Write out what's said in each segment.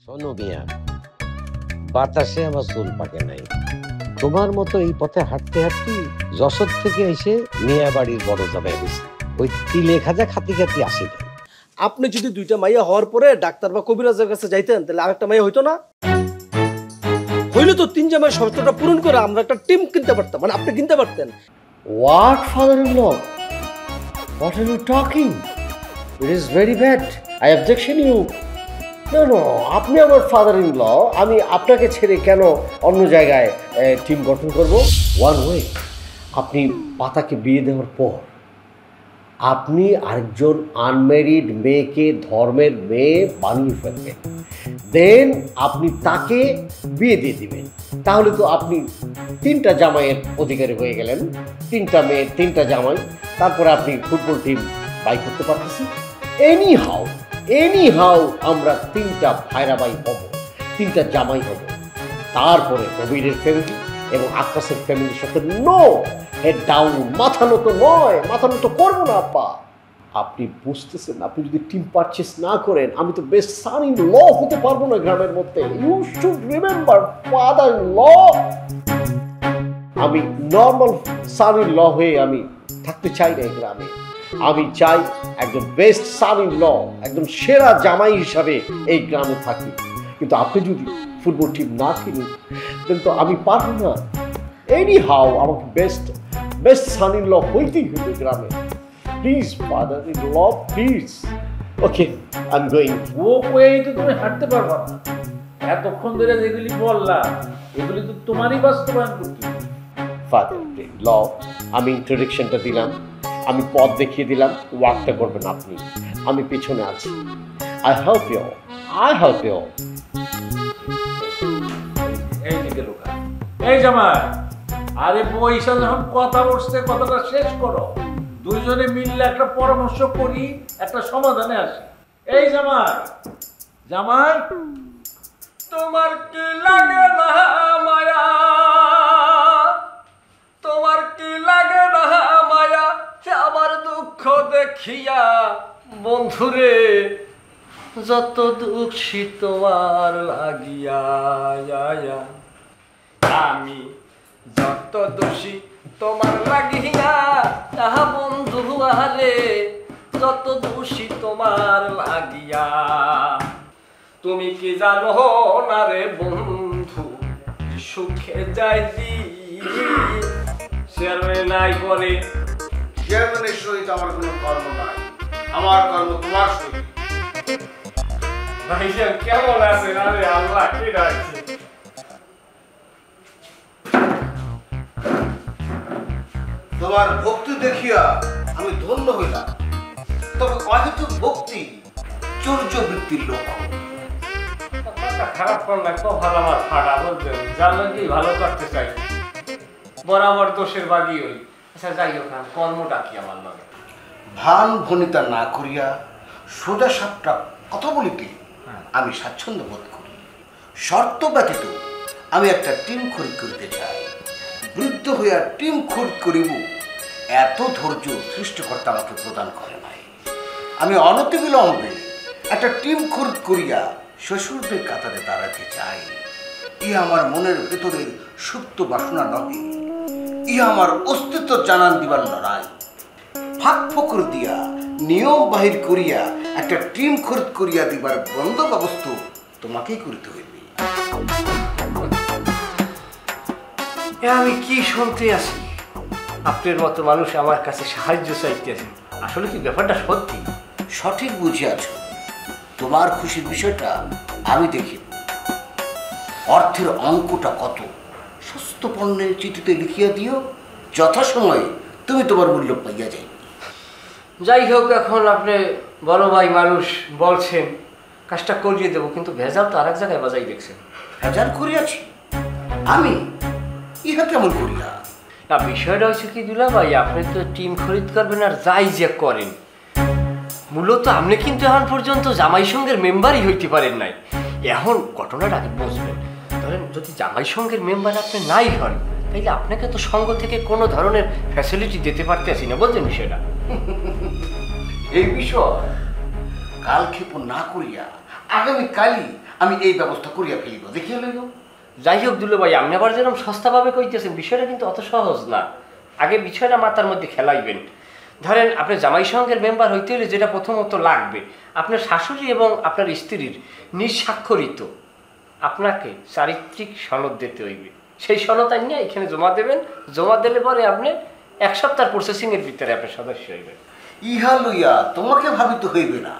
শোনো মিয়া, বাতাসে আমার চুল পাকে নাই। তোমার মতো এই পথে হাঁটতে হাঁটতে যশোর থেকে এসে মিয়া বাড়ির বড় জামাই হয়েছে। ওই তিলে খাজা খাতি খাতি আসে নাই। আপনি যদি দুইটা মাইয়া হওয়ার পরে ডাক্তার বা কবিরাজের কাছে যাইতেন তাহলে আরেকটা মাইয়া হইতো না? হইলে তো তিন জামাই শর্তটা পূরণ করে আমরা একটা টিম কিনতে পারতাম, মানে আপনি কিনতে পারতেন। What, father-in-law? What are you talking? It is very bad. I objection you. No, আপনি আমার ফাদার-ইন-ল, আমি আপনাকে ছেড়ে কেন অন্য জায়গায় টিম গঠন করব? ওয়ান ওয়ে, আপনি পাতাকে বিয়ে দেওয়ার পর আপনি আরেকজন আনম্যারিড মেয়েকে ধর্মের মেয়ে বানিয়ে ফেলবেন, দেন আপনি তাকে বিয়ে দিয়ে দিবেন। তাহলে তো আপনি তিনটা জামাইয়ের অধিকারী হয়ে গেলেন, তিনটা মেয়ে তিনটা জামাই। তারপরে আপনি ফুটবল টিম বাই করতে পারতেছেন। এনি হাউ আমরা তিনটা ভাইরা ভাই হব, তিনটা জামাই হব। তারপরে কবিরের ফ্যামিলি এবং আকাশের ফ্যামিলির সাথে নো হেড ডাউন, মাথা নত নয়, মাথা নত করবো না আব্বা। আপনি বুঝতেছেন, আপনি যদি টিম পারচেস না করেন আমি তো বেস্ট সান ইন ল হতে পারবো না গ্রামের মধ্যে। You should remember father in law. আমি নর্মাল সান ইন ল হয়ে আমি থাকতে চাই না এই গ্রামে। আমি চাই একজন বেস্ট সান ইন ল, একদম সেরা জামাই হিসাবে এই গ্রামে থাকি। কিন্তু আপনি যদি ফুটবল টিম না কিনুন দেন তো আমি পারবো না। এনি হাউ আমাকে বেস্ট সান ইন ল হইতেই হইবে গ্রামে। Please father in law, please. Okay, I am going. ও কয়েই তো তুমি হাঁটতে পারবা না। এতক্ষণ ধরে যেগুলি বললা এগুলি তো তোমারই বাস্তবায়ন করতে হবে। ফাদার ইন ল, আমি ইন্ট্রোডাকশনটা দিলাম, আমি পথ দেখিয়ে দিলাম, ওয়ার্কটা করবেন আপনি। আমি পিছনে আছি। আই হেল্প ইউ, এই দিকে লোকা, এই জামাই, আরে পয়সা যখন কথা বলছে কথাটা শেষ করো। দুইজনে মিললে একটা পরামর্শ করি, একটা সমাধানে আসি। এই জামাই, তোমার কি লাগে না মায়া? তোমার কি লাগে না মায়া আমার দুঃখ দেখিয়া? বন্ধুরে যত দুঃখী তোমার লাগিয়া, আমি যত দোষী তোমার লাগিয়া। তাহা বন্ধু আরে যত দোষী তোমার লাগিয়া। তুমি কি জানো না রে বন্ধু, সুখে যাই দি শেয়ারম্যান নাই করে। চেয়ারম্যানের সহিত আমার কোনো কর্ম নাই, আমার কর্ম তোমার সহিত। ভাইজান কেমন আছেন? আরে আল্লাহ কি রাখছে। তোমার ভক্তি দেখিয়া আমি ধন্য হইলাম, তবে অহেতুক ভক্তি চৌর্য বৃত্তির লক্ষ্য। খারাপ করলে তো ভালো আমার ফাটা বলবেন, জানলেন কি ভালো করতে চাই, বরাবর দোষের বাগি হই। আচ্ছা যাই হোক, কর্মটা কি আমার লাগে? ভান ভনিতা না করিয়া সোজা সাপটা কথা বলিতে আমি স্বাচ্ছন্দ্য বোধ করি। শর্ত ব্যতীত আমি একটা টিম খরিদ করিতে চাই। বৃদ্ধ হইয়া টিম খরিদ করিব এত ধৈর্য সৃষ্টিকর্তা আমাকে প্রদান করে নাই। আমি অনতিবিলম্বে একটা টিম খরিদ করিয়া শ্বশুরদের কাতারে দাঁড়াতে চাই। ইহা আমার মনের ভেতরের সুপ্ত বাসনা নহে, ইহা আমার অস্তিত্ব জানান দিবার লড়াই। ফাঁক ফকর দিয়া নিয়ম বাহির করিয়া একটা টিম খরিদ করিয়া দিবার বন্দোবস্ত তোমাকেই করিতে হইবে। আমি কি শুনতে আছি? আপনার মতো মানুষ আমার কাছে সাহায্য চাইতেছে। আসলে কি ব্যাপারটা সত্যি? সঠিক বুঝিয়াছ। তোমার খুশির বিষয়টা আমি দেখিব। অর্থের অঙ্কটা কত সস্ত পণ্যের চিঠিতে লিখিয়া দিও, যথাসময়ে তুমি তোমার মূল্য পাইয়া যাইবে। যাই হোক, এখন আপনি বড় ভাই মানুষ বলছেন, কাজটা করিয়ে দেবো, কিন্তু ভেজাল তো আরেক জায়গায় বাজাই দেখছেন। ভেজাল করিয়াছি আমি? ইহা কেমন করিয়া? না, বিষয়টা হচ্ছে কি দুলা ভাই, আপনি তো টিম খরিদ করবেন আর যাই যে করেন, মূলত আপনি কিন্তু এখন পর্যন্ত জামাই সঙ্গের মেম্বারই হইতে পারেন নাই। এখন ঘটনাটা আগে বুঝবেন। ধরেন যদি জামাই সঙ্গের মেম্বার আপনি নাই হন, তাইলে আপনাকে তো সঙ্গ থেকে কোনো ধরনের ফ্যাসিলিটি দিতে পারতেছি না, বলছেন বিষয়টা? এই বিষয় কালক্ষেপণ না করিয়া আগামীকালই আমি এই ব্যবস্থা করিয়া ফেলিব, দেখিয়া লইব। যাই হোক দুলো ভাই, আপনি আবার যেরকম সস্তাভাবে কইতেছেন, বিষয়টা কিন্তু অত সহজ না। আগে বিষয়টা মাথার মধ্যে খেলাইবেন। ধরেন আপনি জামাই সঙ্গের মেম্বার হইতে হলে যেটা প্রথমত লাগবে, আপনার শাশুড়ি এবং আপনার স্ত্রীর নিঃস্বাক্ষরিত আপনাকে চারিত্রিক সনদ দিতে হইবে। সেই সনদ আনিয়ে এখানে জমা দেবেন। জমা দিলে পরে আপনি 1 সপ্তাহ প্রসেসিংয়ের ভিতরে আপনার সদস্য হইবেন। ইহা লইয়া তোমাকে ভাবিতে হইবে না।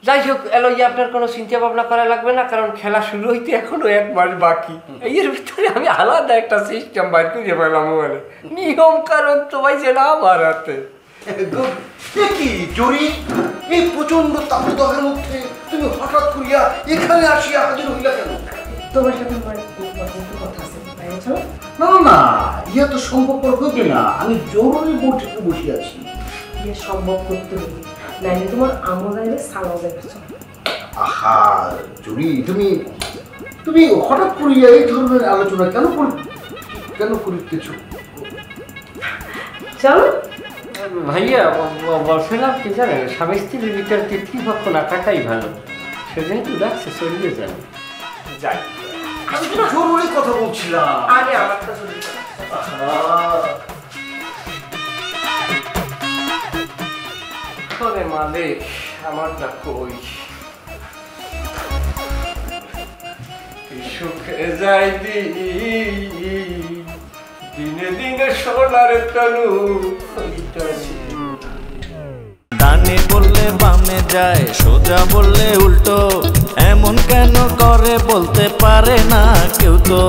যাই হোক, এলইয়া আপনার কোনো চিন্তা ভাবনা করা লাগবে না, কারণ খেলা শুরু হইতে এখনো 1 মাস বাকি। এর ভিতরে আমি আলাদা একটা সিস্টেম বাইর করে পেলাম। মানে নিয়ম কারণ তো ভাই যেটা আমার হাতে। কি জরি, এই প্রচন্ড তাপদাহের মধ্যে তুমি হঠাৎ করিয়া এখানে আসিয়া হাজির হইলা কেন? তোমার সাথে আমার কথা আছে, বাইরে চলো। না না, ইহা তো সম্ভবপর হইবে না। আমি জরুরি বৈঠকে বসে আছি। ইয়ে সম্ভব করতে হবে, নাইলে তোমার আমল আইলে সালাও যাবে। আহা জরি, তুমি তুমি হঠাৎ করিয়া এই ধরনের আলোচনা কেন করিতেছ? চলো। ভাইয়া বলছিলাম কি জানেন, স্বামী স্ত্রীর ভিতরে তৃতীয়পক্ষ না থাকাই ভালো। সেজন্য ডাকছে, চলিয়ে যান। যাই, আমি তো জরুরি কথা বলছিলাম। আরে আমারটা চলে করে মালিক, আমারটা কই? সুখে যাই দিনে দিনে সোনার তনু হইতাছি। ডানে বললে বামে যায়, সোজা বললে উল্টো, এমন কেন করে বলতে পারে না কেউ তো।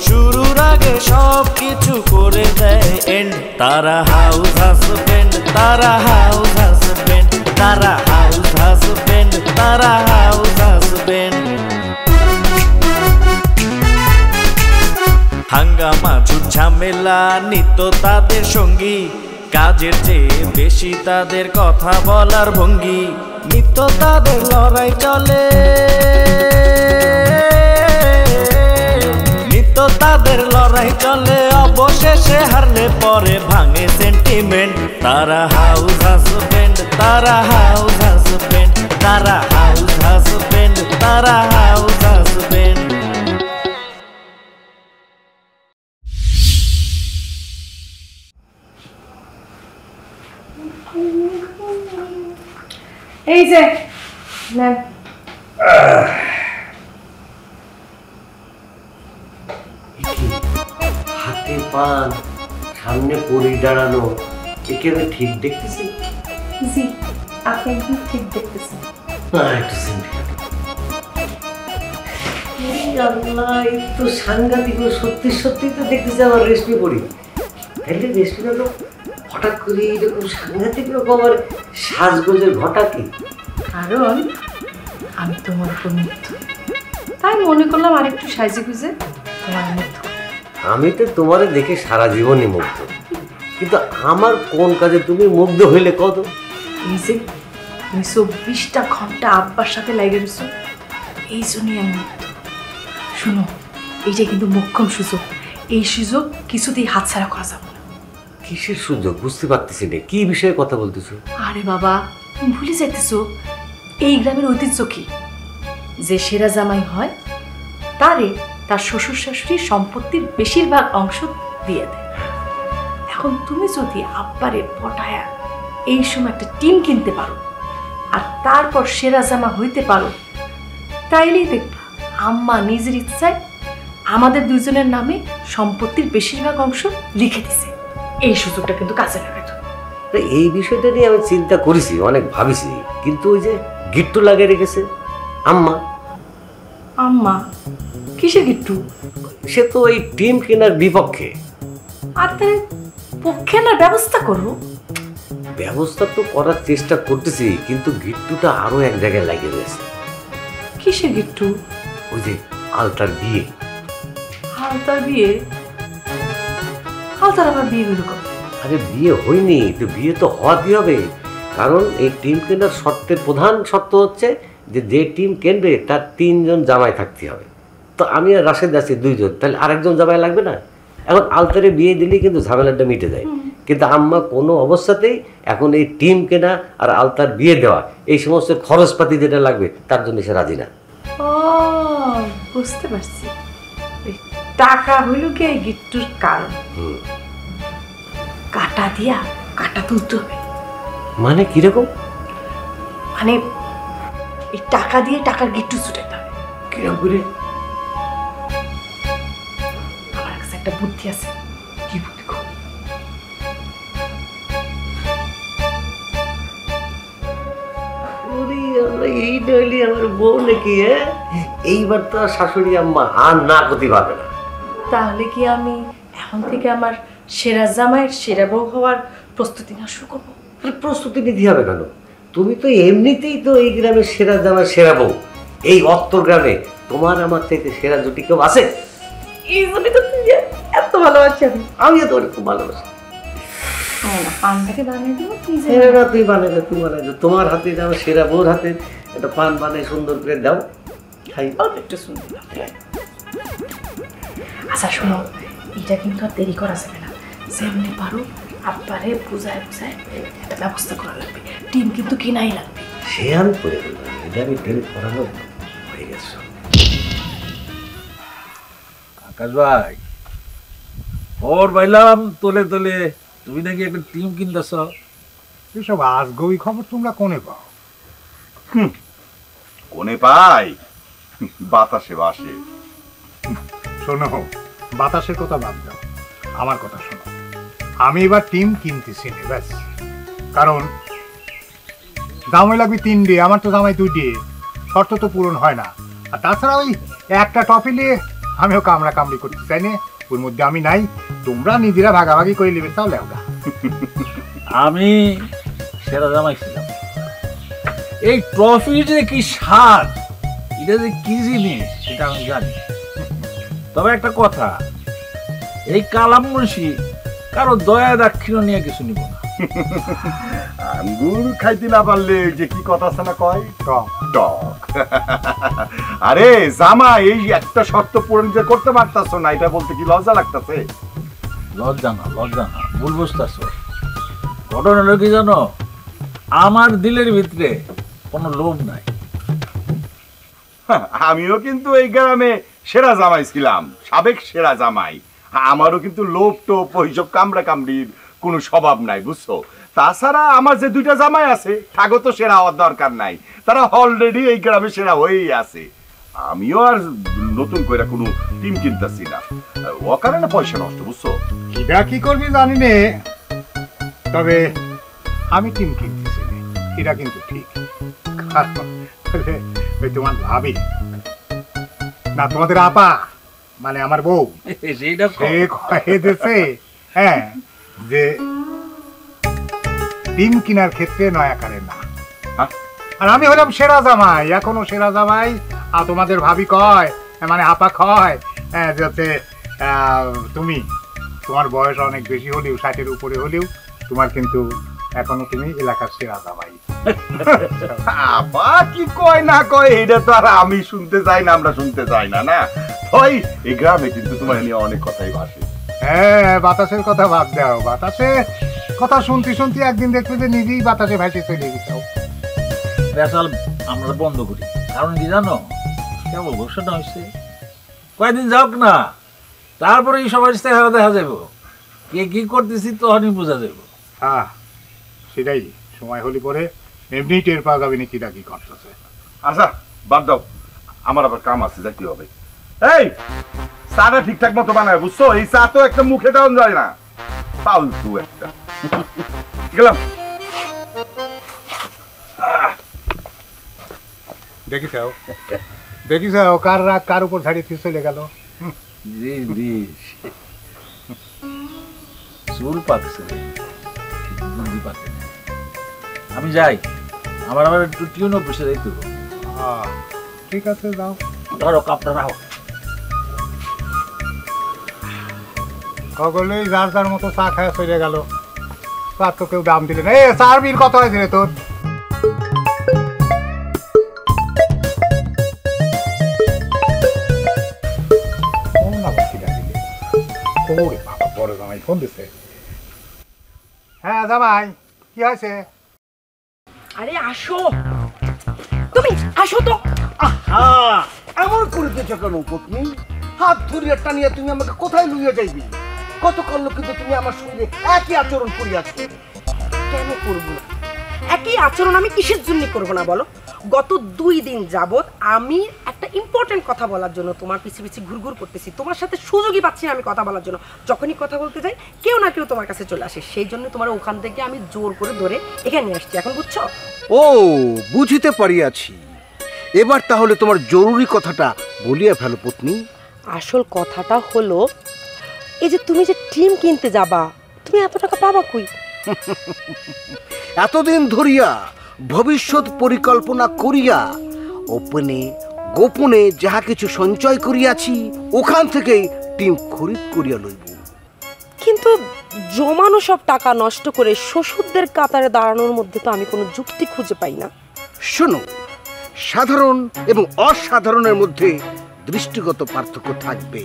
শুরুর আগে সব কিছু করে দেয় এন্ড। তারা হাউস হাজবেন্ড, তারা হাউস হাজবেন্ড, তারা হাউস হাজবেন্ড, তারা হাউস হাজবেন্ড। হাঙ্গামা ঝুট ঝামেলা নিত্য তাদের সঙ্গী, কাজের চেয়ে বেশি তাদের কথা বলার ভঙ্গি। নিত্য তাদের লড়াই চলে, নিত্য তাদের লড়াই চলে, অবশেষে হারলে পরে ভাঙে সেন্টিমেন্ট। তারা হাউস হাজবেন্ড, তারা হাউস হাজবেন্ড, তারা হাউস হাজবেন্ড, তারা হাউস হাজবেন্ড। এই যে নেন। হাতে পান, সামনে পরি দাঁড়ানো, একে আমি ঠিক দেখতেছি? জি, আপনি একদম ঠিক দেখতেছেন। একটু সিম্পল। আল্লাহ, এই তো সাংঘাতিক। সত্যি সত্যি তো দেখতেছি আমার রেশমি পরি। তাইলে রেশমিটা তো হঠাৎ করে এরকম সাংঘাতিক রকমের সাজগোজের ঘটা কি? কারণ আমি তোমার উপর মুগ্ধ, তাই মনে করলাম আরেকটু সাইজে গুজে তোমার মুগ্ধ। আমি তো তোমারে দেখে সারা জীবনই মুগ্ধ, কিন্তু আমার কোন কাজে তুমি মুগ্ধ হইলে কত? এই যে তুমি 24টা ঘন্টা আব্বার সাথে লেগে গেছো, এই জন্যই আমি মুগ্ধ। শোনো, এইটা কিন্তু মোক্ষম সুযোগ, এই সুযোগ কিছুতেই হাতছাড়া করা যাবে না। কিসের সুযোগ বুঝতে পারতেছি না, কি বিষয়ে কথা বলতেছো? আরে বাবা, তুমি ভুলে যাইতেছো এই গ্রামের ঐতিহ্য কি, যে সেরা জামাই হয় তারে তার শ্বশুর শাশুড়ির সম্পত্তির বেশিরভাগ অংশ দিয়ে দেয়। এখন তুমি যদি আব্বারে পটায়া এই সময় একটা টিম কিনতে পারো আর তারপর সেরা জামা হইতে পারো, তাইলেই দেখবা আম্মা নিজের ইচ্ছায় আমাদের দুইজনের নামে সম্পত্তির বেশিরভাগ অংশ লিখে দিছে। এই সুযোগটা কিন্তু কাজে লাগাতো। এই বিষয়টা নিয়ে আমি চিন্তা করেছি, অনেক ভাবিছি, কিন্তু ওই যে গিট্টু লাগিয়ে রেখেছে আম্মা। আম্মা কিসের গিট্টু? সে তো এই টিম কেনার বিপক্ষে। আর তার পক্ষে না ব্যবস্থা করো। ব্যবস্থা তো করার চেষ্টা করতেছি, কিন্তু গিট্টুটা আরো এক জায়গায় লাগিয়ে রয়েছে। কিসের গিট্টু? ওই যে আলতার বিয়ে। আলতার বিয়ে? আলতার আবার বিয়ে হইল কবে? আরে বিয়ে হয়নি তো, বিয়ে তো হওয়াতেই হবে, কারণ এই টিম কেনার শর্তের প্রধান শর্ত হচ্ছে যে যে টিম কেনবে তার 3 জন জামাই থাকতে হবে। তো আমি আর রাশেদ আছি 2 জন, তাহলে আরেকজন জামাই লাগবে না? এখন আলতারে বিয়ে দিলেই কিন্তু ঝামেলাটা মিটে যায়, কিন্তু আম্মা কোনো অবস্থাতেই এখন এই টিম কেনা আর আলতার বিয়ে দেওয়া এই সমস্ত খরচপাতি যেটা লাগবে তার জন্য সে রাজি না। ও ও বুঝতে পারছি, ওই টাকা হইল কি এই গিট্টুর কারণ। কাটা দিয়া কাটা তুলতে হবে। মানে কিরকম? মানে এই টাকা দিয়ে টাকার গিট্টু ছুটাইতে হবে। কিরকম করে? আমার কাছে একটা বুদ্ধি আছে। কি বুদ্ধি গো? এই নইলে আমার বউ নাকি? এইবার তো আর শাশুড়ি আম্মা আর না করতে পারবে না। তাহলে কি আমি এখন থেকে আমার সেরা জামাইয়ের সেরা বউ হওয়ার প্রস্তুতি না শুরু করবো? প্রস্তুতি নিতে হবে কেন? তুমি তো এমনিতেই তো এই গ্রামের সেরা জামাই সেরা বউ। এই অত্তর গ্রামে তোমার আমার থেকে সেরা জুটি কেউ আছে? এই জন্য তো তুই এত ভালোবাসি আমি। আমিও তোমার খুব ভালোবাসি। পানটাকে বানিয়ে দেবো না, তুই বানাই দে, তুই বানাই দে। তোমার হাতে যেমন সেরা বউর হাতে একটা পান বানাই সুন্দর করে দাও, খাই। একটু শুনতে। আচ্ছা শোনো, এটা কিন্তু আর দেরি করা যাবে না। যেমনি পারো আব্বারে বুঝায় বুঝায় একটা ব্যবস্থা করা লাগবে। টিম কিন্তু কিনাই লাগবে। সে আমি করে দেবো, এটা আমি টিম করানো হয়ে গেছে। আকাশ ভাই, ওর বাইলাম তোলে তোলে তুমি নাকি একটা টিম কিনতেছ। এসব আজগবি খবর তোমরা কোনে পাও? কোনে পাই? বাতাসে বাসে। শোনো, বাতাসের কথা বাদ দাও, আমার কথা শোনো। আমি এবার টিম কিনতেছি না, ব্যাস। কারণ জামাই লাগবে 3 ডে, আমার তো জামাই 2 ডে, শর্ত তো পূরণ হয় না। আর তাছাড়া ওই একটা টপি নিয়ে আমিও কামড়া কামড়ি করতে চাই না, ওর মধ্যে আমি নাই। তোমরা নিজেরা ভাগাভাগি করে নেবে, তাহলে ওটা আমি সেরা জামাই ছিলাম। এই ট্রফি যে কি স্বাদ, এটা যে কি জিনিস সেটা আমি জানি। তবে একটা কথা, এই কালাম মুন্সি কারো দয়া দাক্ষিণ্য নিয়ে কিছু নিব না। আঙ্গুর খাইতে না পারলে যে কি কথা আছে না কয়, টক টক। আরে জামা, এই একটা শর্ত পূরণ যে করতে পারতাছ না, এটা বলতে কি লজ্জা লাগতাছে? লজ্জা না, লজ্জা না, ভুল বুঝতেছ। ঘটনাটা কি জানো, আমার দিলের ভিতরে কোনো লোভ নাই। আমিও কিন্তু এই গ্রামে সেরা জামাই ছিলাম, সাবেক সেরা জামাই। আমারও কিন্তু লোভ টোপ ওইসব কামড়া কামড়ির কোনো স্বভাব নাই, বুঝছো? তাছাড়া আমার যে 2টা জামাই আছে, তাগো তো সেরা হওয়ার দরকার নাই, তারা অলরেডি এই গ্রামে সেরা হয়েই আছে। আমিও আর নতুন করে কোনো টিম কিনতেছি না, ও কারণে পয়সা নষ্ট, বুঝছো? কিরা কি করবি জানি নে, তবে আমি টিম কিনতেছি না, এটা কিন্তু ঠিক। ওই তোমার ভাবি না, তোমাদের আপা মানে আমার বউ, সেইটা সে কয়ে দিয়েছে হ্যাঁ যে টিম কেনার ক্ষেত্রে নয়াকারে না। আর আমি হলাম সেরা জামাই, এখনো সেরা জামাই। আর তোমাদের ভাবি কয়, মানে আপা কয় যাতে তুমি, তোমার বয়স অনেক বেশি হলেও, 60-এর উপরে হলেও, তোমার কিন্তু এখনো তুমি এলাকার সেরা জামাই। আপা কি কয় না কয় এটা তো আর আমি শুনতে চাই না, আমরা শুনতে চাই না। না ওই এই গ্রামে কিন্তু তোমার নিয়ে অনেক কথাই ভাসে। হ্যাঁ, বাতাসের কথা বাদ দাও, বাতাসে কথা শুনতে শুনতে একদিন দেখবে যে নিজেই বাতাসে ভাসে চলে গেছো। পেশাল আমরা বন্ধ করি, কারণ কি জানো, কেমন ঘোষণা হয়েছে, কয়েকদিন যাওক না, তারপরে এই সবার চেহারা দেখা যাবো, কে কি করতেছি তখনই বোঝা যাবো। হ্যাঁ সেটাই, সময় হলে পরে এমনি টের পাওয়া যাবে নাকি কি করতেছে। আচ্ছা বাদ দাও, আমার আবার কাম আছে, যাইতে হবে। এই চাটা ঠিকঠাক মতো বানায়, বুঝছো? এই চা তো একটা মুখে দেওয়া যায় না, ফালতু একটা। গেলাম। দেখিস কার রাগ কার উপর ছাড়িয়ে চলে গেল। চুল পাকছে, আমি যাই, আমার আবার একটু টিউন অফিসে যাইতে হবে। ঠিক আছে, যাও। ধরো কাপটা রাখো। সকলেই যার যার মতো চা খায় চলে গেল, চার তো কেউ দাম দিলে না। এ চার বিল কত হয়েছে রে তোর? বড় জামাই ফোন দিছে। হ্যাঁ জামাই, কি হয়েছে? আরে আসো, তুমি আসো তো, আহা, এমন করিতেছ কেন পত্নী? হাত ধরিয়া টানিয়া তুমি আমাকে কোথায় লইয়া যাইবি? গতকাল কিন্তু তুমি আমার সঙ্গে একই আচরণ করিয়াছ। কেন করবো না? একই আচরণ আমি কিসের জন্য করবো না বলো? গত 2 দিন যাবত আমি একটা ইম্পর্টেন্ট কথা বলার জন্য তোমার পিছে পিছে ঘুরঘুর করতেছি, তোমার সাথে সুযোগই পাচ্ছি না আমি কথা বলার জন্য। যখনই কথা বলতে যাই কেউ না কেউ তোমার কাছে চলে আসে, সেই জন্য তোমার ওখান থেকে আমি জোর করে ধরে এখানে নিয়ে আসছি। এখন বুঝছো? ও, বুঝিতে পারিয়াছি। এবার তাহলে তোমার জরুরি কথাটা বলিয়া ফেলো পত্নী। আসল কথাটা হলো এই যে তুমি যে টিম কিনতে যাবা, তুমি এত টাকা পাবা কই? এতদিন ধরিয়া ভবিষ্যৎ পরিকল্পনা করিয়া গোপনে যাহা কিছু সঞ্চয় করিয়াছি ওখান থেকেই টিম খরিদ করিয়া লইব। কিন্তু জমানো সব টাকা নষ্ট করে শ্বশুরদের কাতারে দাঁড়ানোর মধ্যে তো আমি কোনো যুক্তি খুঁজে পাই না। শোনো, সাধারণ এবং অসাধারণের মধ্যে দৃষ্টিগত পার্থক্য থাকবে।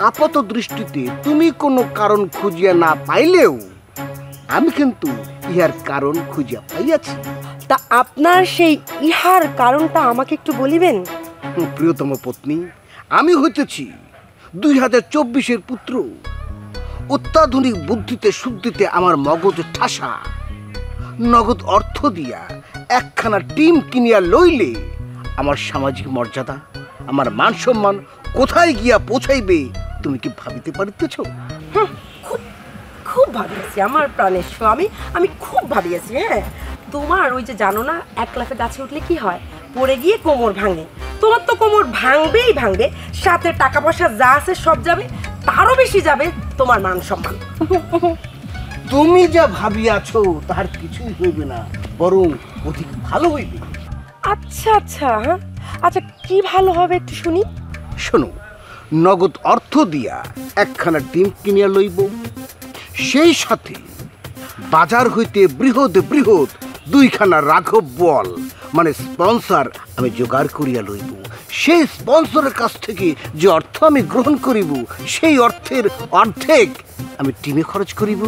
আপাত দৃষ্টিতে তুমি কোনো কারণ খুঁজিয়া না পাইলেও আমি কিন্তু ইহার কারণ খুঁজিয়া পাইয়াছি। তা আপনার সেই ইহার কারণটা আমাকে একটু বলিবেন? প্রিয়তম পত্নী, আমি হইতেছি 2024-এর পুত্র। অত্যাধুনিক বুদ্ধিতে শুদ্ধিতে আমার মগজ ঠাসা। নগদ অর্থ দিয়া একখানা টিম কিনিয়া লইলে আমার সামাজিক মর্যাদা, আমার মান সম্মান কোথায় গিয়া পৌঁছাইবে তুমি কি ভাবিতে পারিতেছ? খুব ভাবিয়েছি আমার প্রাণের স্বামী, আমি খুব ভাবিয়েছি। হ্যাঁ, তোমার ওই যে জানো না, এক লাফে গাছে উঠলে কি হয়, পড়ে গিয়ে কোমর ভাঙে। তোমার তো কোমর ভাঙবেই ভাঙবে, সাথে টাকা পয়সা যা আছে সব যাবে, তারও বেশি যাবে তোমার মান সম্মান। তুমি যা ভাবিয়াছ তার কিছুই হইবে না, বরং অধিক ভালো হইবে। আচ্ছা আচ্ছা, হ্যাঁ আচ্ছা, কি ভালো হবে একটু শুনি। শোনো, নগদ অর্থ দিয়া একখানা টিম কিনিয়া লইব, সেই সাথে বাজার হইতে বৃহৎ বৃহৎ 2খানা রাঘব বল মানে স্পন্সর আমি জোগাড় করিয়া লইব। সেই স্পন্সরের কাছ থেকে যে অর্থ আমি গ্রহণ করিব, সেই অর্থের অর্ধেক আমি টিমে খরচ করিব,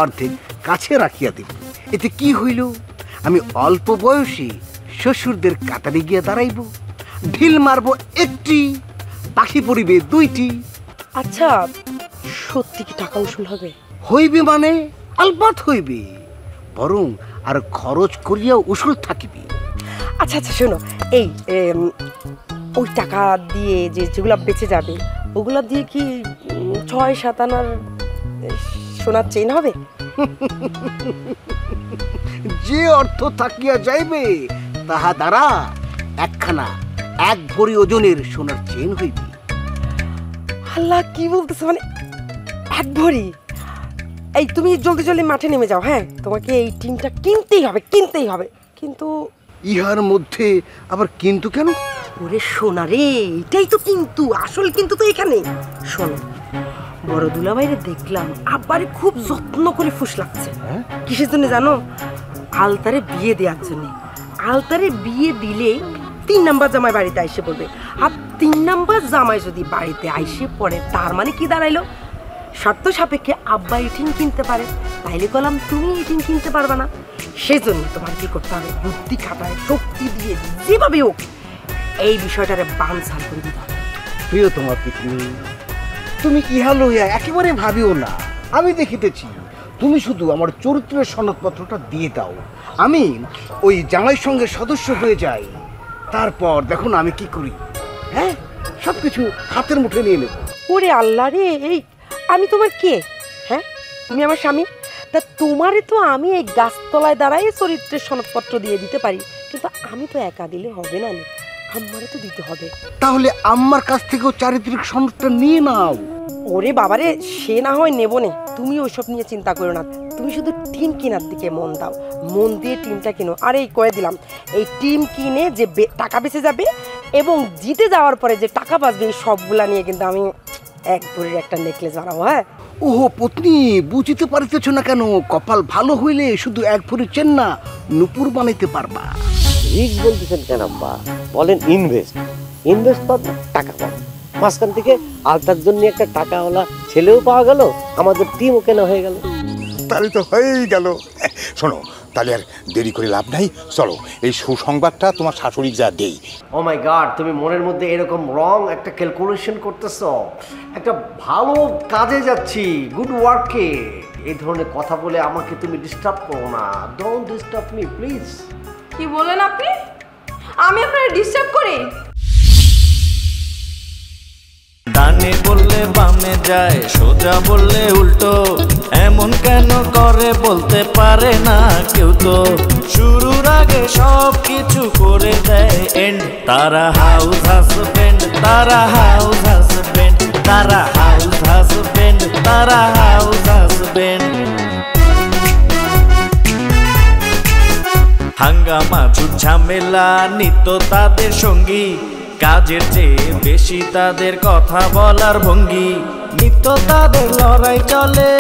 অর্ধেক কাছে রাখিয়া দিব। এতে কি হইল, আমি অল্প বয়সে শ্বশুরদের কাতারে গিয়া দাঁড়াইব, ঢিল মারব একটি, পাখি পড়িবে 2টি। আচ্ছা, সত্যি কি টাকা উসুল হবে? হইবে মানে আলবাত হইবে, বরং আর খরচ করিয়া উসুল থাকিবে। আচ্ছা আচ্ছা শোনো, এই ওই টাকা দিয়ে যেগুলো বেঁচে যাবে ওগুলো দিয়ে কি 6-7 আনার সোনার চেইন হবে? যে অর্থ থাকিয়া যাইবে তাহা দ্বারা একখানা 1 ভরি ওজনের সোনার চেইন হইবে। আল্লাহ, কি বলতেছে, মানে 1 ভরি? এই তুমি জলদি জলদি মাঠে নেমে যাও। হ্যাঁ, তোমাকে এই টিমটা কিনতেই হবে, কিনতেই হবে। কিন্তু ইহার মধ্যে আবার কিন্তু কেন? ওরে সোনা রে, এটাই তো কিন্তু, আসল কিন্তু তো এখানে। শোনো, বড় দুলাভাইরে দেখলাম আব্বারে খুব যত্ন করে ফুসলাচ্ছে। কিসের জন্য জানো? আলতারে বিয়ে দেওয়ার জন্য। আলতারে বিয়ে দিলে 3 নাম্বার জামাই বাড়িতে আইসে পড়বে, আর 3 নাম্বার জামাই যদি বাড়িতে আইসে পড়ে তার মানে কি দাঁড়াইলো, শর্ত সাপেক্ষে আব্বা এই টিম কিনতে পারে, তাইলে বললাম তুমি এই টিম কিনতে পারবা না। সেজন্য তোমার কি করতে হবে, বুদ্ধি খাটায় শক্তি দিয়ে যেভাবে হোক এই বিষয়টারে বানচাল করে দিতে হবে। প্রিয় তোমার পত্নী, তুমি ইহা লইয়া একেবারে ভাবিও না। আমি দেখিতেছি, তুমি শুধু আমার চরিত্রের সনদপত্রটা দিয়ে দাও, আমি ওই জামাই সঙ্গে সদস্য হয়ে যাই, তারপর দেখো না আমি কি করি। হ্যাঁ, সবকিছু হাতের মুঠে নিয়ে নেব। ওরে আল্লাহ রে, এই আমি তোমার কে? হ্যাঁ, তুমি আমার স্বামী। তা তোমারে তো আমি এই গাছতলায় দাঁড়াই চরিত্রের সনদপত্র দিয়ে দিতে পারি, কিন্তু আমি তো একা দিলে হবে না, আমারে তো দিতে হবে। তাহলে আমার কাছ থেকেও চারিত্রিক সনদটা নিয়ে নাও। ওরে বাবারে, সে না হয় নেবো নে, তুমি ওইসব নিয়ে চিন্তা করো না। তুমি শুধু টিম কেনার দিকে মন দাও, মন দিয়ে টিমটা কিনো। আর এই কয়ে দিলাম, এই টিম কিনে যে টাকা বেঁচে যাবে এবং জিতে যাওয়ার পরে যে টাকা বাঁচবে, এই সবগুলা নিয়ে কিন্তু আমি 1 ভরির একটা নেকলেস বানাবো। হ্যাঁ, ওহো পত্নী, বুঝিতে পারিতেছ না কেন? কপাল ভালো হইলে শুধু 1 ভরি চেন না, নুপুর বানাইতে পারবা। রিস্ক বলতেছেন কেন আব্বা? বলেন ইনভেস্ট। ইনভেস্ট পাবো, টাকা পাবো। মাঝখান থেকে আলতার জন্য একটা টাকাওয়ালা ছেলেও পাওয়া গেল, আমাদের টিমও কেনা হয়ে গেল। তাই তো হয়েই গেল। শোনো, তাহলে আর দেরি করে লাভ নাই, চলো এই সুসংবাদটা তোমার শাশুড়ি যা দেই। ও মাই গড, তুমি মনের মধ্যে এরকম রং একটা ক্যালকুলেশন করতেছো। একটা ভালো কাজে যাচ্ছি, গুড ওয়ার্কে। এই ধরনের কথা বলে আমাকে তুমি ডিস্টার্ব করো না। Don't disturb me please. কি বলেন আপনি? আমি আপনার ডিস্টার্ব করি? ডানে বললে বামে যায়, সোজা বললে উল্টো, এমন কেন করে বলতে পারে না কেউ তো। শুরুর আগে সব কিছু করে দেয় এন্ড। তারা হাউস হাজবেন্ড, তারা হাউস হাজবেন্ড, তারা হাউস হাজবেন্ড, তারা হাউস হাজবেন্ড। হাঙ্গামা ঝামেলা নিত্য তাদের সঙ্গী, কাজের চেয়ে বেশি তাদের কথা বলার ভঙ্গি, নিত্য তাদের লড়াই চলে।